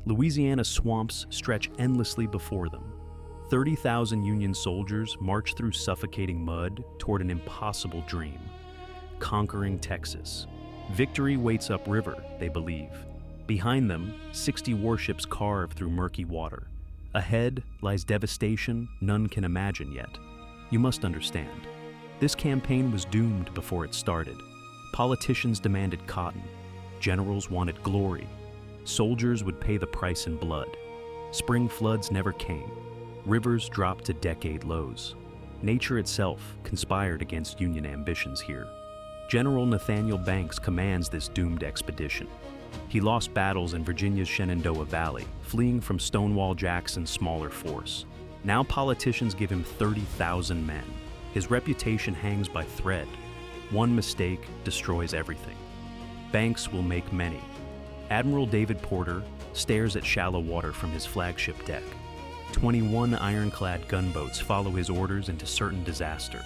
Louisiana swamps stretch endlessly before them. 30,000 Union soldiers march through suffocating mud toward an impossible dream: conquering Texas. Victory waits upriver, they believe. Behind them, 60 warships carve through murky water. Ahead lies devastation none can imagine yet. You must understand, this campaign was doomed before it started. Politicians demanded cotton. Generals wanted glory. Soldiers would pay the price in blood. Spring floods never came. Rivers dropped to decade lows. Nature itself conspired against Union ambitions here. General Nathaniel Banks commands this doomed expedition. He lost battles in Virginia's Shenandoah Valley, fleeing from Stonewall Jackson's smaller force. Now politicians give him 30,000 men. His reputation hangs by thread. One mistake destroys everything. Banks will make many. Admiral David Porter stares at shallow water from his flagship deck. 21 ironclad gunboats follow his orders into certain disaster.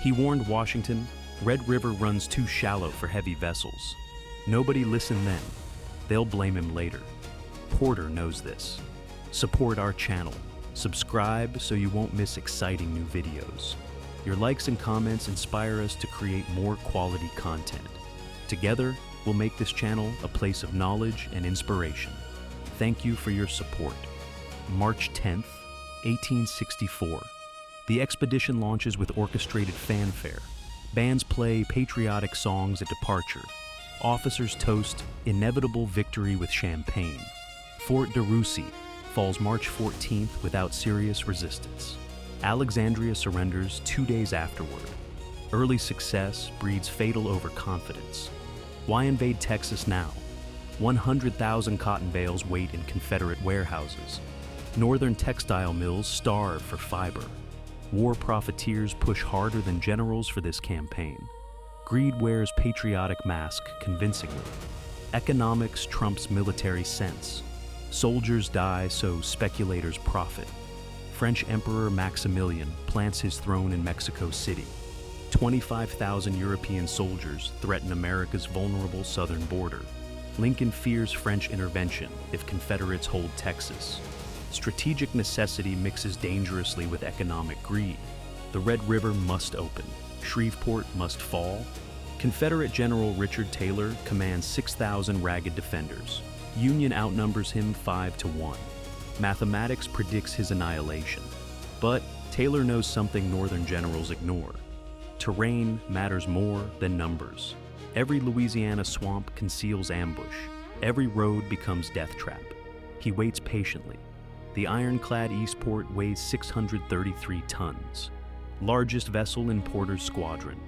He warned Washington, Red River runs too shallow for heavy vessels. Nobody listened then. They'll blame him later. Porter knows this. Support our channel. Subscribe so you won't miss exciting new videos. Your likes and comments inspire us to create more quality content. Together, we'll make this channel a place of knowledge and inspiration. Thank you for your support. March 10th, 1864. The expedition launches with orchestrated fanfare. Bands play patriotic songs at departure. Officers toast inevitable victory with champagne. Fort de Russy falls March 14th without serious resistance. Alexandria surrenders 2 days afterward. Early success breeds fatal overconfidence. Why invade Texas now? 100,000 cotton bales wait in Confederate warehouses. Northern textile mills starve for fiber. War profiteers push harder than generals for this campaign. Greed wears patriotic mask convincingly. Economics trumps military sense. Soldiers die so speculators profit. French Emperor Maximilian plants his throne in Mexico City. 25,000 European soldiers threaten America's vulnerable southern border. Lincoln fears French intervention if Confederates hold Texas. Strategic necessity mixes dangerously with economic greed. The Red River must open. Shreveport must fall. Confederate General Richard Taylor commands 6,000 ragged defenders. Union outnumbers him 5-1. Mathematics predicts his annihilation. But Taylor knows something Northern generals ignore. Terrain matters more than numbers. Every Louisiana swamp conceals ambush. Every road becomes death trap. He waits patiently. The ironclad Eastport weighs 633 tons. Largest vessel in Porter's squadron.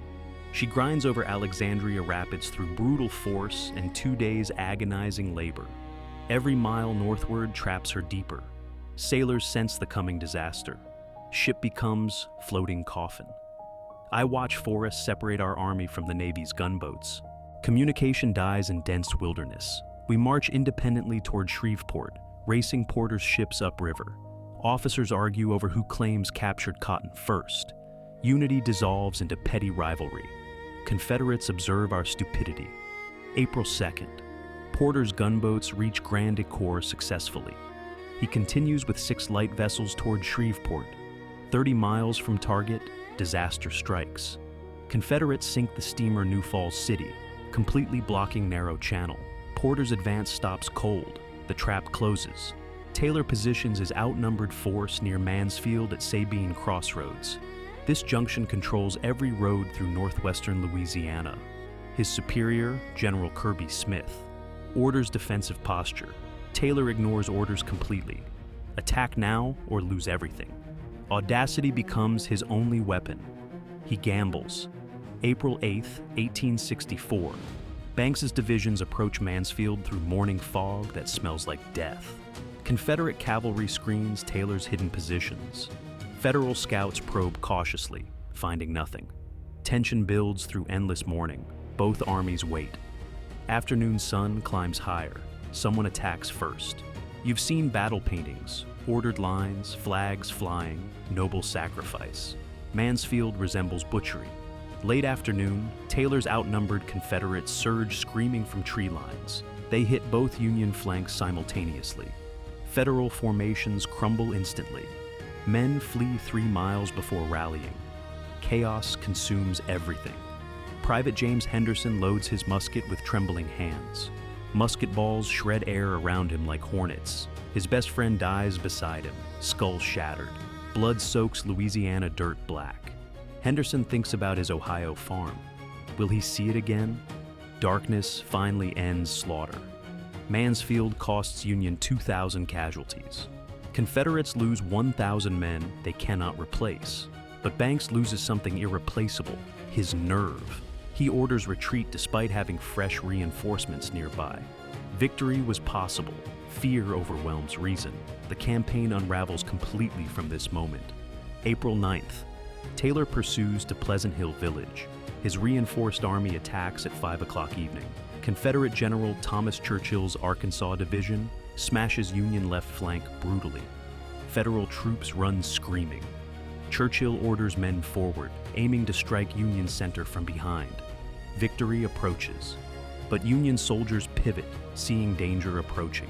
She grinds over Alexandria rapids through brutal force and 2 days agonizing labor. Every mile northward traps her deeper. Sailors sense the coming disaster. Ship becomes floating coffin. I watch forests separate our army from the Navy's gunboats. Communication dies in dense wilderness. We march independently toward Shreveport, racing Porter's ships upriver. Officers argue over who claims captured cotton first. Unity dissolves into petty rivalry. Confederates observe our stupidity. April 2nd. Porter's gunboats reach Grand Ecore successfully. He continues with 6 light vessels toward Shreveport. 30 miles from target, disaster strikes. Confederates sink the steamer New Falls City, completely blocking narrow channel. Porter's advance stops cold. The trap closes. Taylor positions his outnumbered force near Mansfield at Sabine Crossroads. This junction controls every road through northwestern Louisiana. His superior, General Kirby Smith, orders defensive posture. Taylor ignores orders completely. Attack now or lose everything. Audacity becomes his only weapon. He gambles. April 8th, 1864. Banks's divisions approach Mansfield through morning fog that smells like death. Confederate cavalry screens Taylor's hidden positions. Federal scouts probe cautiously, finding nothing. Tension builds through endless morning. Both armies wait. Afternoon sun climbs higher. Someone attacks first. You've seen battle paintings, ordered lines, flags flying, noble sacrifice. Mansfield resembles butchery. Late afternoon, Taylor's outnumbered Confederates surge screaming from tree lines. They hit both Union flanks simultaneously. Federal formations crumble instantly. Men flee 3 miles before rallying. Chaos consumes everything. Private James Henderson loads his musket with trembling hands. Musket balls shred air around him like hornets. His best friend dies beside him, skull shattered. Blood soaks Louisiana dirt black. Henderson thinks about his Ohio farm. Will he see it again? Darkness finally ends slaughter. Mansfield costs Union 2,000 casualties. Confederates lose 1,000 men they cannot replace. But Banks loses something irreplaceable, his nerve. He orders retreat despite having fresh reinforcements nearby. Victory was possible. Fear overwhelms reason. The campaign unravels completely from this moment. April 9th. Taylor pursues to Pleasant Hill Village. His reinforced army attacks at 5 o'clock evening. Confederate General Thomas Churchill's Arkansas Division smashes Union left flank brutally. Federal troops run screaming. Churchill orders men forward, aiming to strike Union center from behind. Victory approaches, but Union soldiers pivot, seeing danger approaching.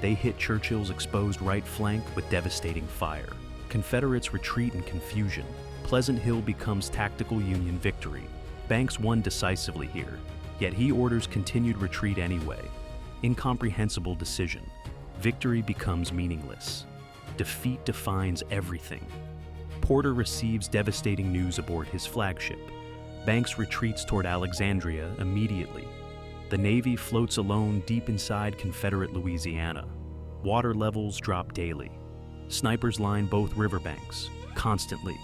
They hit Churchill's exposed right flank with devastating fire. Confederates retreat in confusion. Pleasant Hill becomes tactical Union victory. Banks won decisively here, yet he orders continued retreat anyway. Incomprehensible decision. Victory becomes meaningless. Defeat defines everything. Porter receives devastating news aboard his flagship. Banks retreats toward Alexandria immediately. The Navy floats alone deep inside Confederate Louisiana. Water levels drop daily. Snipers line both riverbanks, constantly.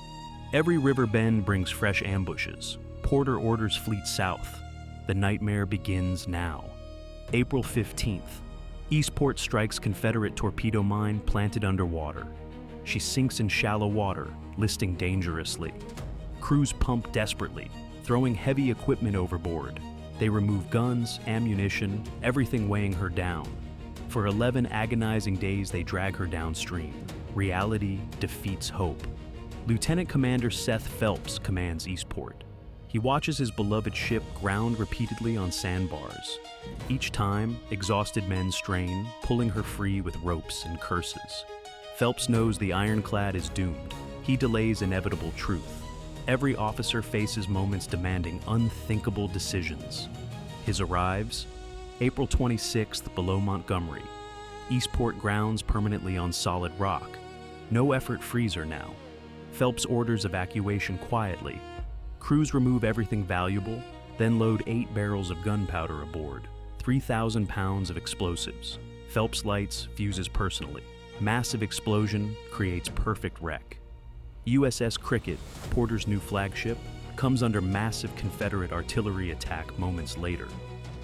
Every river bend brings fresh ambushes. Porter orders fleet south. The nightmare begins now. April 15th. Eastport strikes Confederate torpedo mine planted underwater. She sinks in shallow water, listing dangerously. Crews pump desperately, throwing heavy equipment overboard. They remove guns, ammunition, everything weighing her down. For 11 agonizing days, they drag her downstream. Reality defeats hope. Lieutenant Commander Seth Phelps commands Eastport. He watches his beloved ship ground repeatedly on sandbars. Each time, exhausted men strain, pulling her free with ropes and curses. Phelps knows the ironclad is doomed. He delays inevitable truth. Every officer faces moments demanding unthinkable decisions. His arrives, April 26th below Montgomery. Eastport grounds permanently on solid rock. No effort frees her now. Phelps orders evacuation quietly. Crews remove everything valuable, then load 8 barrels of gunpowder aboard, 3,000 pounds of explosives. Phelps lights fuses personally. Massive explosion creates perfect wreck. USS Cricket, Porter's new flagship, comes under massive Confederate artillery attack moments later.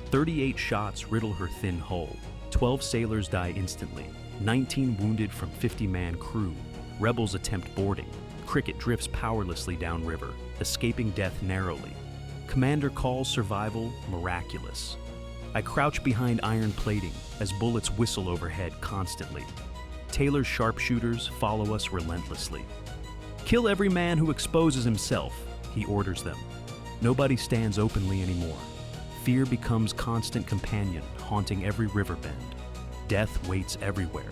38 shots riddle her thin hull. 12 sailors die instantly. 19 wounded from 50-man crew. Rebels attempt boarding. Cricket drifts powerlessly downriver, escaping death narrowly. Commander calls survival miraculous. I crouch behind iron plating as bullets whistle overhead constantly. Taylor's sharpshooters follow us relentlessly. Kill every man who exposes himself, he orders them. Nobody stands openly anymore. Fear becomes constant companion, haunting every river bend. Death waits everywhere.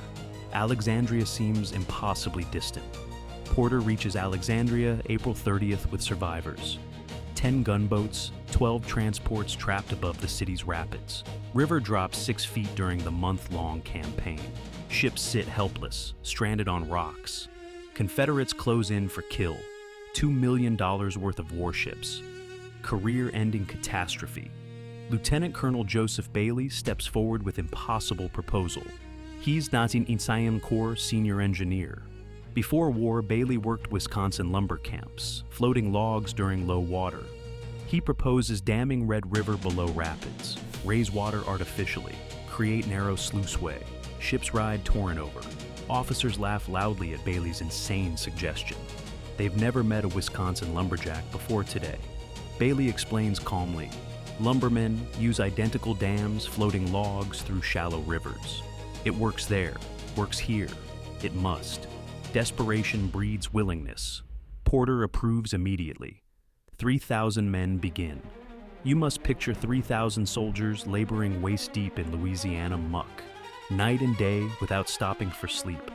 Alexandria seems impossibly distant. Porter reaches Alexandria April 30th with survivors. 10 gunboats, 12 transports trapped above the city's rapids. River drops 6 feet during the month-long campaign. Ships sit helpless, stranded on rocks. Confederates close in for kill. $2 million worth of warships. Career-ending catastrophe. Lieutenant Colonel Joseph Bailey steps forward with impossible proposal. He's Nathaniel Corps senior engineer. Before war, Bailey worked Wisconsin lumber camps, floating logs during low water. He proposes damming Red River below rapids, raise water artificially, create narrow sluiceway, ships ride torrent over. Officers laugh loudly at Bailey's insane suggestion. They've never met a Wisconsin lumberjack before today. Bailey explains calmly, lumbermen use identical dams floating logs through shallow rivers. It works there, works here, it must. Desperation breeds willingness. Porter approves immediately. 3,000 men begin. You must picture 3,000 soldiers laboring waist-deep in Louisiana muck. Night and day without stopping for sleep.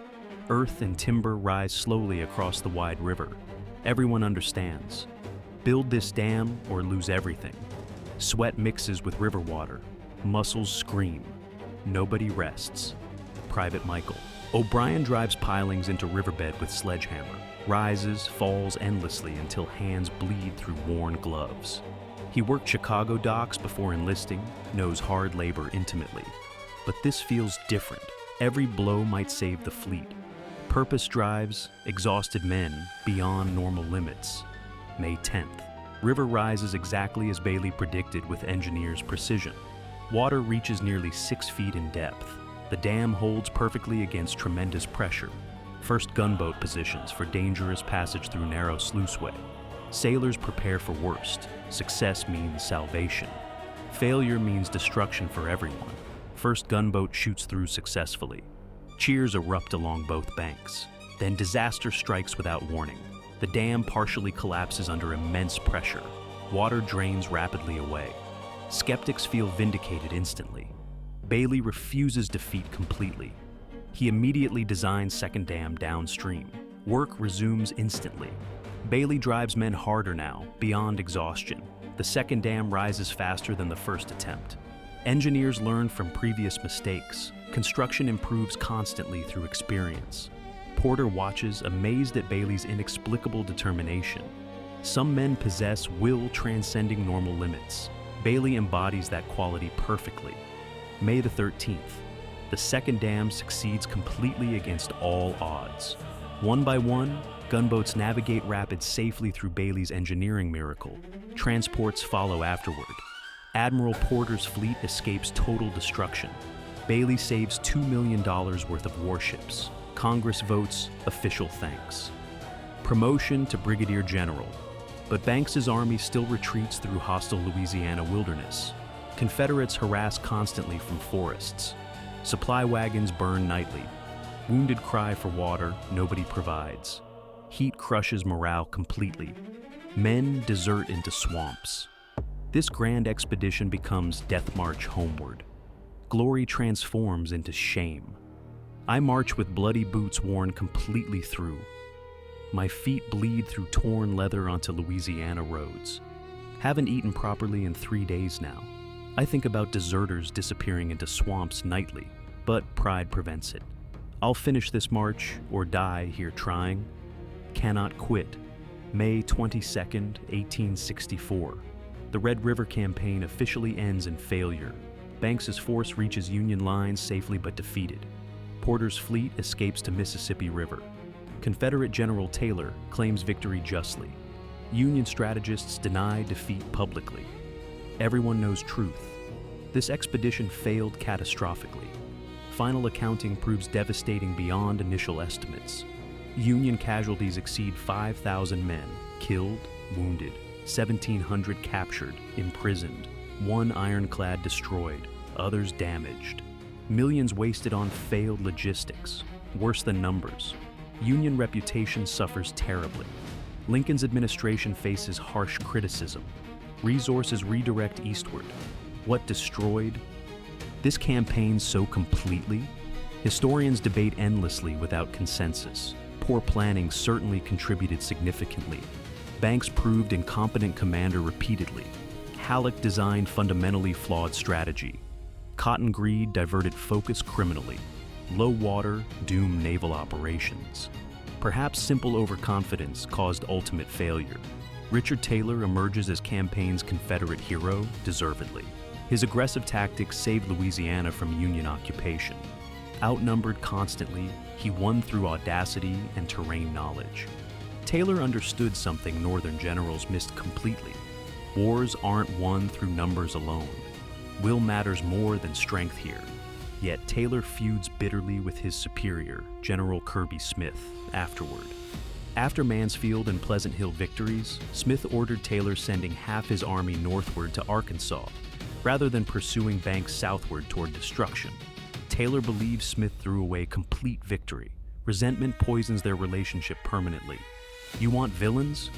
Earth and timber rise slowly across the wide river. Everyone understands. Build this dam or lose everything. Sweat mixes with river water. Muscles scream. Nobody rests. Private Michael. O'Brien drives pilings into riverbed with sledgehammer. Rises, falls endlessly until hands bleed through worn gloves. He worked Chicago docks before enlisting, knows hard labor intimately. But this feels different. Every blow might save the fleet. Purpose drives exhausted men beyond normal limits. May 10th. River rises exactly as Bailey predicted with engineers' precision. Water reaches nearly 6 feet in depth. The dam holds perfectly against tremendous pressure. First gunboat positions for dangerous passage through narrow sluiceway. Sailors prepare for worst. Success means salvation. Failure means destruction for everyone. First gunboat shoots through successfully. Cheers erupt along both banks. Then disaster strikes without warning. The dam partially collapses under immense pressure. Water drains rapidly away. Skeptics feel vindicated instantly. Bailey refuses defeat completely. He immediately designs second dam downstream. Work resumes instantly. Bailey drives men harder now, beyond exhaustion. The second dam rises faster than the first attempt. Engineers learn from previous mistakes. Construction improves constantly through experience. Porter watches, amazed at Bailey's inexplicable determination. Some men possess will transcending normal limits. Bailey embodies that quality perfectly. May the 13th. The second dam succeeds completely against all odds. One by one, gunboats navigate rapids safely through Bailey's engineering miracle. Transports follow afterward. Admiral Porter's fleet escapes total destruction. Bailey saves $2 million worth of warships. Congress votes official thanks. Promotion to Brigadier General. But Banks's army still retreats through hostile Louisiana wilderness. Confederates harass constantly from forests. Supply wagons burn nightly. Wounded cry for water, nobody provides. Heat crushes morale completely. Men desert into swamps. This grand expedition becomes Death March homeward. Glory transforms into shame. I march with bloody boots worn completely through. My feet bleed through torn leather onto Louisiana roads. Haven't eaten properly in 3 days now. I think about deserters disappearing into swamps nightly, but pride prevents it. I'll finish this march or die here trying. Cannot quit. May 22nd, 1864. The Red River Campaign officially ends in failure. Banks's force reaches Union lines safely but defeated. Porter's fleet escapes to Mississippi River. Confederate General Taylor claims victory justly. Union strategists deny defeat publicly. Everyone knows truth. This expedition failed catastrophically. Final accounting proves devastating beyond initial estimates. Union casualties exceed 5,000 men, killed, wounded, 1,700 captured, imprisoned, 1 ironclad destroyed, others damaged. Millions wasted on failed logistics. Worse than numbers. Union reputation suffers terribly. Lincoln's administration faces harsh criticism. Resources redirect eastward. What destroyed? This campaign so completely? Historians debate endlessly without consensus. Poor planning certainly contributed significantly. Banks proved incompetent commander repeatedly. Halleck designed fundamentally flawed strategy. Cotton greed diverted focus criminally. Low water doomed naval operations. Perhaps simple overconfidence caused ultimate failure. Richard Taylor emerges as campaign's Confederate hero, deservedly. His aggressive tactics saved Louisiana from Union occupation. Outnumbered constantly, he won through audacity and terrain knowledge. Taylor understood something Northern generals missed completely. Wars aren't won through numbers alone. Will matters more than strength here. Yet Taylor feuds bitterly with his superior, General Kirby Smith, afterward. After Mansfield and Pleasant Hill victories, Smith ordered Taylor sending half his army northward to Arkansas, rather than pursuing Banks southward toward destruction. Taylor believes Smith threw away complete victory. Resentment poisons their relationship permanently. You want villains?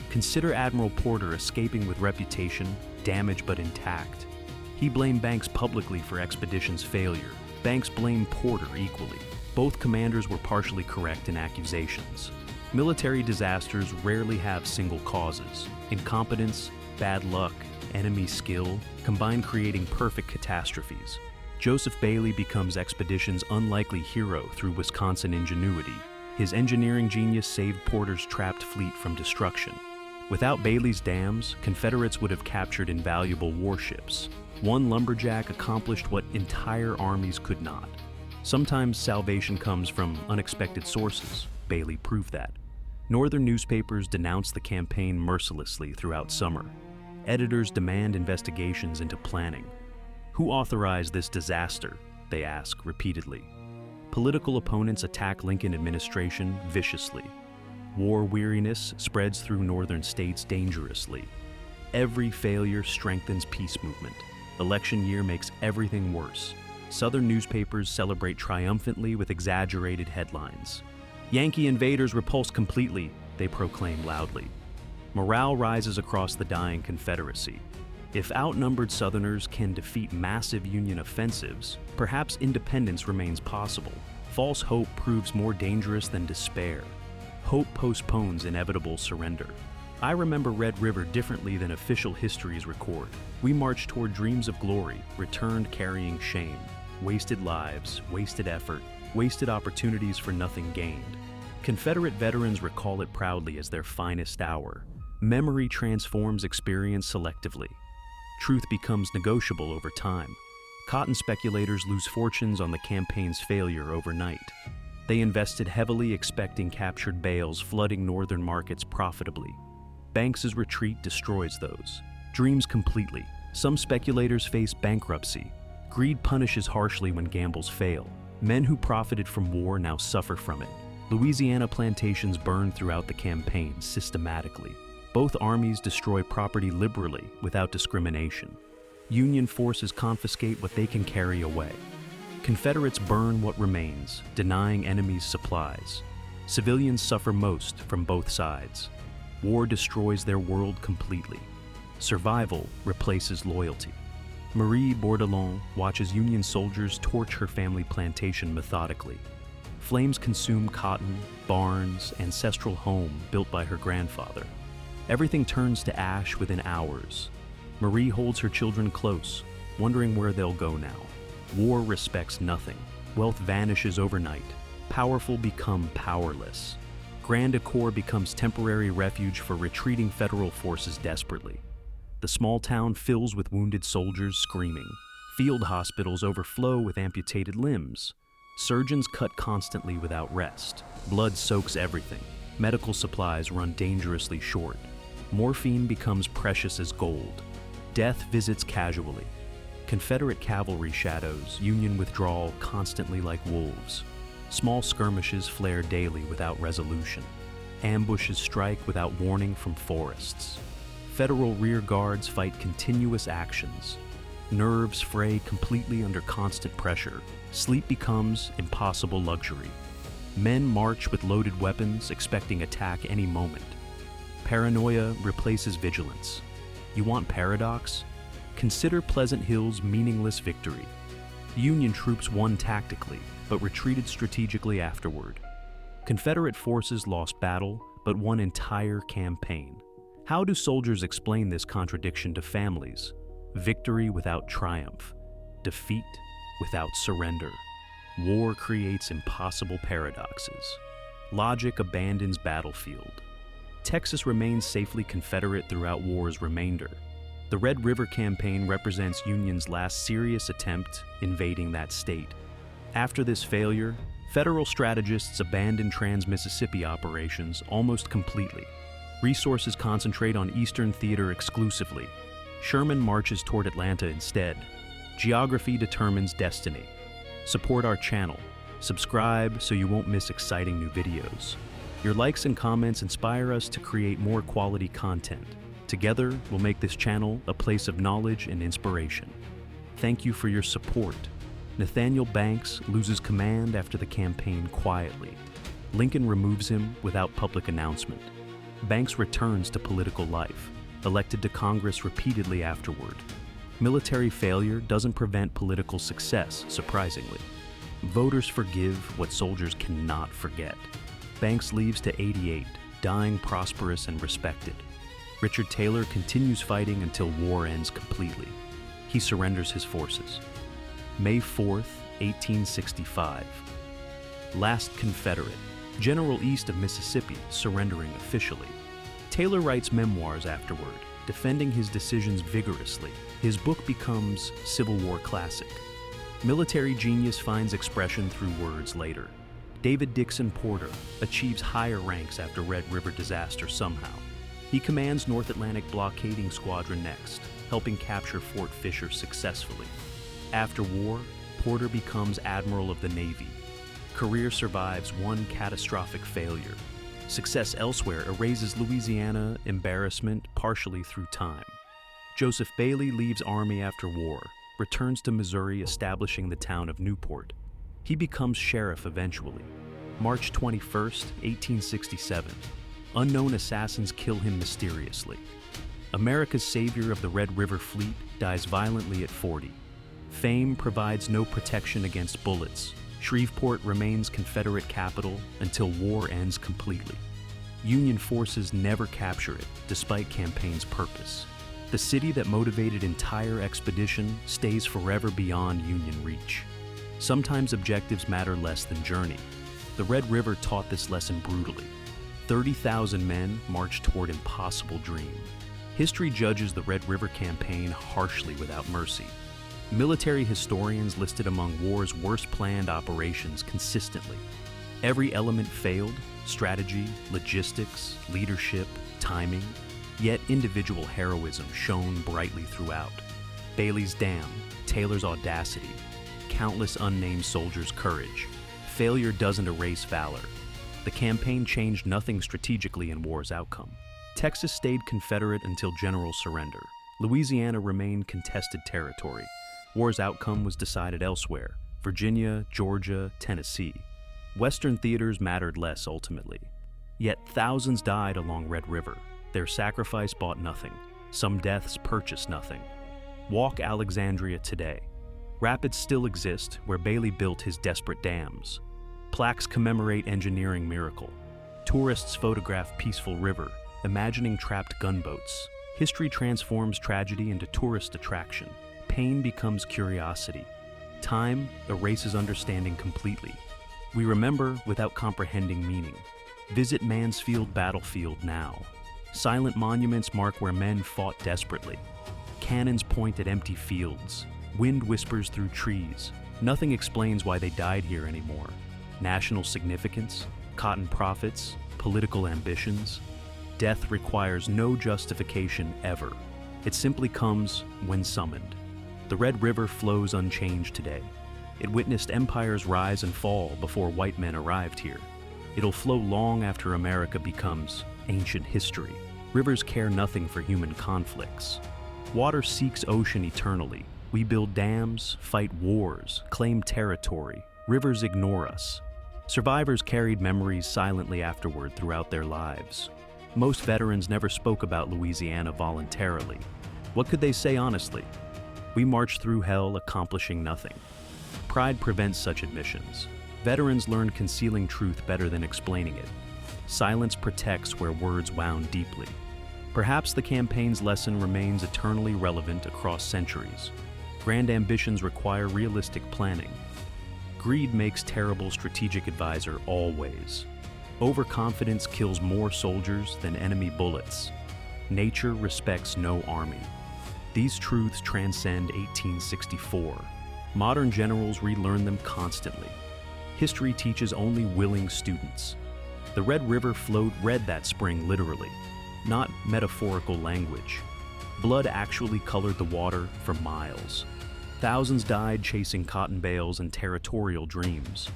Consider Admiral Porter escaping with reputation, damaged but intact. He blamed Banks publicly for expedition's failure. Banks blamed Porter equally. Both commanders were partially correct in accusations. Military disasters rarely have single causes. Incompetence, bad luck, enemy skill combine creating perfect catastrophes. Joseph Bailey becomes expedition's unlikely hero through Wisconsin ingenuity. His engineering genius saved Porter's trapped fleet from destruction. Without Bailey's dams, Confederates would have captured invaluable warships. One lumberjack accomplished what entire armies could not. Sometimes salvation comes from unexpected sources. Bailey proved that. Northern newspapers denounced the campaign mercilessly throughout summer. Editors demand investigations into planning. Who authorized this disaster? They ask repeatedly. Political opponents attack Lincoln administration viciously. War weariness spreads through northern states dangerously. Every failure strengthens peace movement. Election year makes everything worse. Southern newspapers celebrate triumphantly with exaggerated headlines. Yankee invaders repulsed completely, they proclaim loudly. Morale rises across the dying Confederacy. If outnumbered Southerners can defeat massive Union offensives, perhaps independence remains possible. False hope proves more dangerous than despair. Hope postpones inevitable surrender. I remember Red River differently than official histories record. We marched toward dreams of glory, returned carrying shame. Wasted lives, wasted effort, wasted opportunities for nothing gained. Confederate veterans recall it proudly as their finest hour. Memory transforms experience selectively. Truth becomes negotiable over time. Cotton speculators lose fortunes on the campaign's failure overnight. They invested heavily expecting captured bales flooding northern markets profitably. Banks's retreat destroys those dreams completely. Some speculators face bankruptcy. Greed punishes harshly when gambles fail. Men who profited from war now suffer from it. Louisiana plantations burned throughout the campaign systematically. Both armies destroy property liberally without discrimination. Union forces confiscate what they can carry away. Confederates burn what remains, denying enemies supplies. Civilians suffer most from both sides. War destroys their world completely. Survival replaces loyalty. Marie Bourdelon watches Union soldiers torch her family plantation methodically. Flames consume cotton, barns, ancestral home built by her grandfather. Everything turns to ash within hours. Marie holds her children close, wondering where they'll go now. War respects nothing. Wealth vanishes overnight. Powerful become powerless. Grand Ecore becomes temporary refuge for retreating federal forces desperately. The small town fills with wounded soldiers screaming. Field hospitals overflow with amputated limbs. Surgeons cut constantly without rest. Blood soaks everything. Medical supplies run dangerously short. Morphine becomes precious as gold. Death visits casually. Confederate cavalry shadows Union withdrawal constantly like wolves. Small skirmishes flare daily without resolution. Ambushes strike without warning from forests. Federal rear guards fight continuous actions. Nerves fray completely under constant pressure. Sleep becomes impossible luxury. Men march with loaded weapons, expecting attack any moment. Paranoia replaces vigilance. You want paradox? Consider Pleasant Hill's meaningless victory. Union troops won tactically, but retreated strategically afterward. Confederate forces lost battle, but won entire campaign. How do soldiers explain this contradiction to families? Victory without triumph. Defeat without surrender. War creates impossible paradoxes. Logic abandons battlefield. Texas remains safely Confederate throughout war's remainder. The Red River Campaign represents Union's last serious attempt invading that state. After this failure, Federal strategists abandon trans-Mississippi operations almost completely. Resources concentrate on Eastern Theater exclusively. Sherman marches toward Atlanta instead. Geography determines destiny. Support our channel. Subscribe so you won't miss exciting new videos. Your likes and comments inspire us to create more quality content. Together, we'll make this channel a place of knowledge and inspiration. Thank you for your support. Nathaniel Banks loses command after the campaign quietly. Lincoln removes him without public announcement. Banks returns to political life, elected to Congress repeatedly afterward. Military failure doesn't prevent political success, surprisingly. Voters forgive what soldiers cannot forget. Banks leaves to 88, dying prosperous and respected. Richard Taylor continues fighting until war ends completely. He surrenders his forces. May 4th, 1865. Last Confederate, General East of Mississippi, surrendering officially. Taylor writes memoirs afterward, defending his decisions vigorously. His book becomes Civil War classic. Military genius finds expression through words later. David Dixon Porter achieves higher ranks after Red River disaster somehow. He commands North Atlantic Blockading Squadron next, helping capture Fort Fisher successfully. After war, Porter becomes Admiral of the Navy. Career survives one catastrophic failure. Success elsewhere erases Louisiana embarrassment partially through time. Joseph Bailey leaves Army after war, returns to Missouri, establishing the town of Newport. He becomes sheriff eventually. March 21st, 1867. Unknown assassins kill him mysteriously. America's savior of the Red River Fleet dies violently at 40. Fame provides no protection against bullets. Shreveport remains Confederate capital until war ends completely. Union forces never capture it, despite campaign's purpose. The city that motivated entire expedition stays forever beyond Union reach. Sometimes objectives matter less than journey. The Red River taught this lesson brutally. 30,000 men marched toward impossible dream. History judges the Red River campaign harshly without mercy. Military historians listed among war's worst planned operations consistently. Every element failed: strategy, logistics, leadership, timing. Yet individual heroism shone brightly throughout. Bailey's dam, Taylor's audacity, countless unnamed soldiers' courage. Failure doesn't erase valor. The campaign changed nothing strategically in war's outcome. Texas stayed Confederate until general surrender. Louisiana remained contested territory. War's outcome was decided elsewhere: Virginia, Georgia, Tennessee. Western theaters mattered less ultimately. Yet thousands died along Red River. Their sacrifice bought nothing. Some deaths purchased nothing. Walk Alexandria today. Rapids still exist where Bailey built his desperate dams. Plaques commemorate engineering miracle. Tourists photograph peaceful river, imagining trapped gunboats. History transforms tragedy into tourist attraction. Pain becomes curiosity. Time erases understanding completely. We remember without comprehending meaning. Visit Mansfield battlefield now. Silent monuments mark where men fought desperately. Cannons point at empty fields. Wind whispers through trees. Nothing explains why they died here anymore. National significance, cotton profits, political ambitions. Death requires no justification ever. It simply comes when summoned. The Red River flows unchanged today. It witnessed empires rise and fall before white men arrived here. It'll flow long after America becomes ancient history. Rivers care nothing for human conflicts. Water seeks ocean eternally. We build dams, fight wars, claim territory. Rivers ignore us. Survivors carried memories silently afterward throughout their lives. Most veterans never spoke about Louisiana voluntarily. What could they say honestly? We marched through hell, accomplishing nothing. Pride prevents such admissions. Veterans learned concealing truth better than explaining it. Silence protects where words wound deeply. Perhaps the campaign's lesson remains eternally relevant across centuries. Grand ambitions require realistic planning. Greed makes terrible strategic advisor always. Overconfidence kills more soldiers than enemy bullets. Nature respects no army. These truths transcend 1864. Modern generals relearn them constantly. History teaches only willing students. The Red River flowed red that spring literally, not metaphorical language. Blood actually colored the water for miles. Thousands died chasing cotton bales and territorial dreams.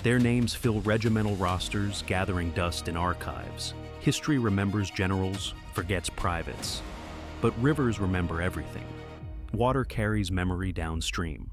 Their names fill regimental rosters, gathering dust in archives. History remembers generals, forgets privates. But rivers remember everything. Water carries memory downstream.